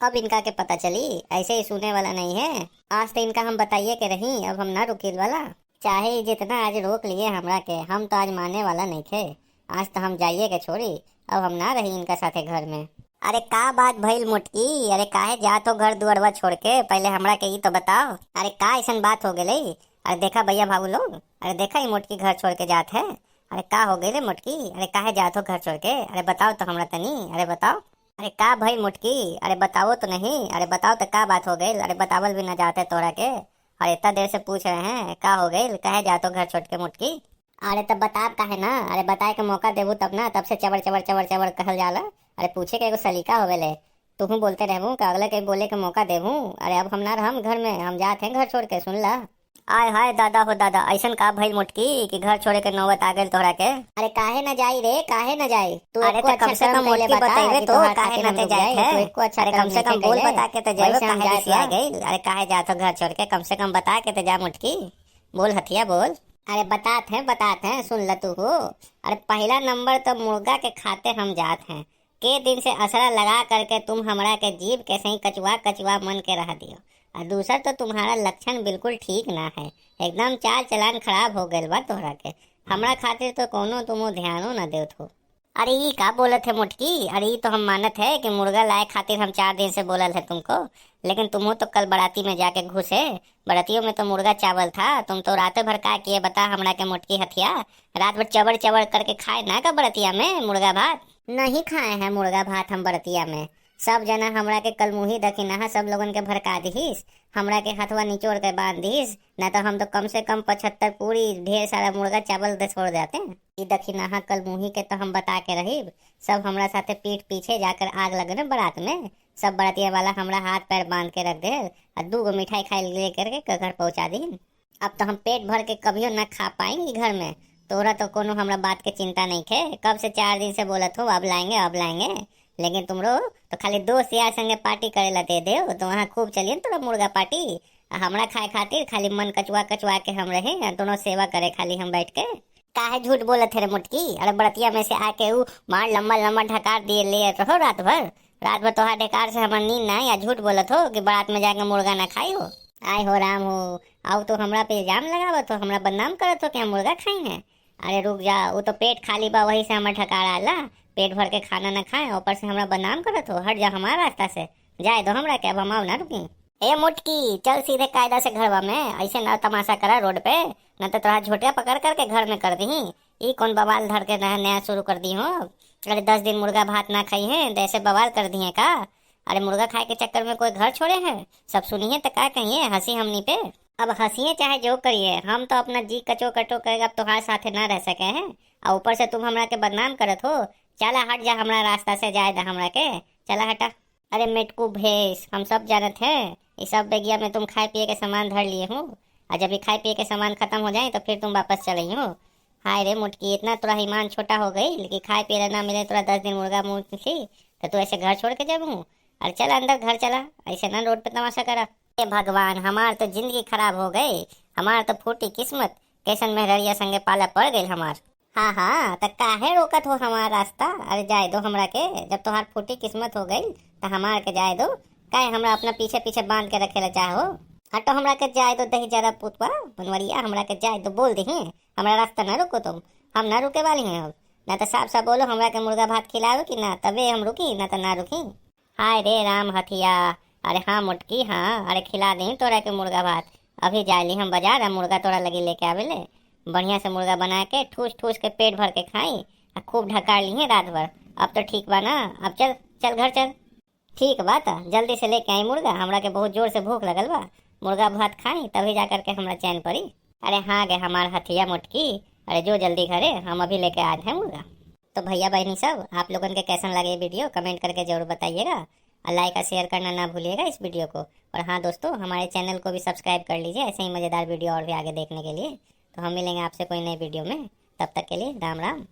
अब इनका के पता चली, ऐसे ही सुने वाला नहीं है। आज तो इनका हम बताइए के रही, अब हम ना रुकील वाला। चाहे जितना आज रोक लिए हमरा के, हम तो आज मानने वाला नहीं थे। आज तो हम जाइए के छोड़ी, अब हम ना रही इनका साथे घर में। अरे का बात भइल मोटकी? अरे काहे जात हो घर दुआरवा छोड़ के? पहले हमरा के ई तो बताओ। अरे का ऐसन बात हो गई? अरे देखा भैया भाभी लोग, अरे देखा ही मोटकी घर छोड़ के जात है। अरे का हो गई रे मोटकी? अरे काहे जात हो घर छोड़ के? अरे बताओ तो हमरा तनी, अरे बताओ। अरे का भाई मोटकी? अरे बताओ तो नहीं, अरे बताओ तो का बात हो गई? अरे बतावल भी ना जाते तोरा के। अरे इतना देर से पूछ रहे हैं का हो गई, काहे जातो घर छोड़ के मोटकी? अरे तब बता काहे ना? अरे बताए के मौका देबू तब ना, तब से चबर चबर चबर चबर कहल जाला। अरे पूछे के एगो सलीका होवेले, तुहू बोलते रहबू का अगले के बोले के मौका देबू। अरे अब हम ना रहम घर में, हम जाते हैं घर छोड़ के, सुन ला। आय हाय दादा हो दादा, ऐसन का भइल मोटकी कि घर छोड़े के नौबत आ गइल तोहरा के? अरे काहे न जाई रे, काहे न जाई तू? अरे तो कम से कम मोटकी बताइबे तो काहे न जाए है? तो अच्छा कम से कम बोल बता के तो जाए, काहे दिसिया गइल? अरे काहे जात हो घर छोड़ के? कम से कम बता के तो जा मोटकी, बोल हथिया बोल। अरे बताते हैं सुन ल तू हो। अरे पहला नंबर तो मुर्गा के खाते हम जात हैं। के दिन से असरा लगा करके तुम हमरा के जीभ के सही कचवा कचवा मन के रह दियो। और दूसरा तो तुम्हारा लक्षण बिल्कुल ठीक ना है, एकदम चाल चलान खराब हो गइल बा तोहरा के। हमरा खातिर तो कोनो तुम ध्यानो न देत हो। अरे ये का बोलत है मोटकी? अरे ये तो हम मानत है कि मुर्गा लाए खातिर हम 4 दिन से बोलल है तुमको, लेकिन तुम तो कल बराती में जाके घुसे। बरातियों में तो मुर्गा चावल था, तुम तो रात भर का किए बता हमरा के मोटकी हथिया? रात भर चबड़ चबड़ करके खाए ना का बरतिया में मुर्गा भात? नहीं खाए हैं मुर्गा भात हम बरतिया में। सब जना हमरा के कल मुही दखिना सब लोगन के भड़का दीस, हमरा के हथवा निचोड़ के बांध दीस, न तो हम तो कम से कम 75 पूरी ढेर सारा मुर्गा चावल दे छोड़ जाते हैं। ये दखिना कल मुही के तो हम बता के रही, सब हमरा साथे पीठ पीछे जाकर आग लगने बारात में। सब बरातिया वाला हमरा हाथ पैर बांध के रख दे और 2 मिठाई खाई ले करके घर पहुंचा दी। अब तो हम पेट भर के कभियो न खा पाएंगे घर में। तोरा तो कोनो हमरा बात के चिंता नहीं थे, कब से 4 दिन से बोलत हो अब लाएंगे अब लाएंगे। लेकिन तुमरो तो खाली दोस्त यार संगे पार्टी करेला दे दे तो वहाँ खूब चलिए तोरा मुर्गा पार्टी। हमरा खाए खातिर खाली मन कचवा कचवा के हम रहे, दोनों सेवा करे खाली हम बैठ के। काहे झूठ बोलत है रे मोटकी? अरे बरतिया में से आके ऊ मार लम्बा लम्बा ढकार दिए ले रहो रात भर तोहार ढकार से हमार नींद ना, या झूठ बोलत हो कि बारात में जाके मुर्गा ना खाई हो? आय हो राम हो, आओ तो हमरा पे इल्जाम लगावत हो, हमरा बदनाम करत हो कि हम मुर्गा खाई हैं। अरे रुक जा, वो तो पेट खाली बा वही से हमार ढकार आला, पेट भर के खाना ना खाए ऊपर से हमरा बदनाम करत हो। हट जा हमारा रास्ता से, जाए दो हमरा के, अब हम आओ ना रुकी। ए मोटकी चल सीधे कायदा से घरवा में, ऐसे ना तमाशा करा रोड पे, न तो तोरा झोटिया पकड़ करके घर में कर दी। ये कौन बवाल धर के नया शुरू कर दी हो? अरे 10 दिन मुर्गा भात ना खाई है तो ऐसे बवाल कर दिए का? अरे मुर्गा खाए के चक्कर में कोई घर छोड़े हैं? सब सुनिए तो क्या कहिए, हंसी हमनी पे। अब हंसिए चाहे जो करिए, हम तो अपना जी कचो कटो करेगा अब तुम्हारे साथे ना रह सके हैं, और ऊपर से तुम हमरा के बदनाम करत हो। चला हट जा हमरा रास्ता से, जाए दा हमरा के, चला हटा। अरे मेटकू भेस, हम सब जानत हैं ये सब बेगिया में तुम खाए पिए के सामान धर लिए हो, और जब ये खाए पिए के सामान खत्म हो जाए तो फिर तुम वापस चले हो। हाय रे मुटकी, इतना तोरा ईमान छोटा हो गई लेकिन खाए पिए ना मिले तोरा 10 दिन मुर्गा मुँह थी तो तू ऐसे घर छोड़ के जाबू? अरे चला अंदर घर चला, ऐसे ना रोड पे तमाशा करा। ए भगवान, हमार तो जिंदगी खराब हो गई, हमार तो फूटी किस्मत, कैसन मेहरिया संगे पाला पड़ गई हमार। हाँ तो काहे रोकत हो हमारा रास्ता? अरे जाए दो हमरा के, जब तुम्हार फूटी किस्मत हो गई तो हमार के जाए दो, काहे हमरा अपना पीछे पीछे बांध के रखे ला चाहो? हटो हमरा के जाए दो, दही जरा पुतवा बनवरिया, हमरा के जाए दो, बोल दी हमरा रास्ता ना रुको तुम, हम ना रुके वाली हैं अब। ना तो साफ साफ बोलो हमरा के मुर्गा भात खिलाओ कि ना, तबे हम रुकी, ना तो ना रुकी। हाय रे राम हथिया, अरे हाँ मोटकी हाँ, अरे खिला दी तोरा के मुर्गा भात। अभी जाए ली हम बाजार, मुर्गा तोरा लगी लेके आवे ले, बढ़िया से मुर्गा बना के ठूस ठूस के पेट भर के खाई और खूब ढकार ली है रात भर। अब तो ठीक बा ना? अब चल चल घर चल। ठीक बात है, जल्दी से लेके आई मुर्गा, हमरा के बहुत जोर से भूख लगल बा, मुर्गा भात खाई तभी जा करके हमरा चैन पड़ी। अरे हाँ गे हमार हथिया मोटकी, अरे जो जल्दी घरे, हम अभी लेके आए हैं मुर्गा। तो भैया बहनी सब, आप लोगन के कैसन लगे वीडियो कमेंट करके जरूर बताइएगा, और लाइक और शेयर करना ना भूलिएगा इस वीडियो को। और हाँ दोस्तों, हमारे चैनल को भी सब्सक्राइब कर लीजिए ऐसे ही मज़ेदार वीडियो और भी आगे देखने के लिए। तो हम मिलेंगे आपसे कोई नई वीडियो में, तब तक के लिए राम राम।